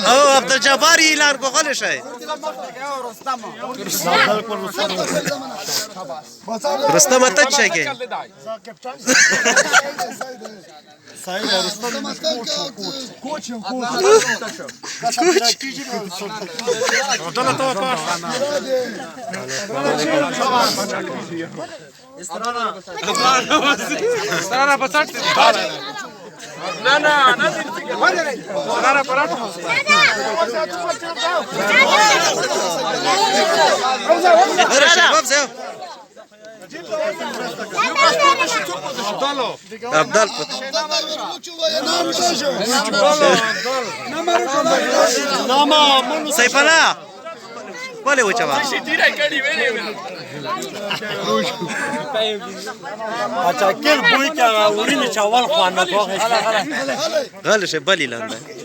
او عبدالجبار اعلان کو غل شي رستم اتچ شي کې Abdal Saifullah boleh ucap अच्छा किल बुई क्या उड़ी ने चावल खाना को है غل شي بلی لاندې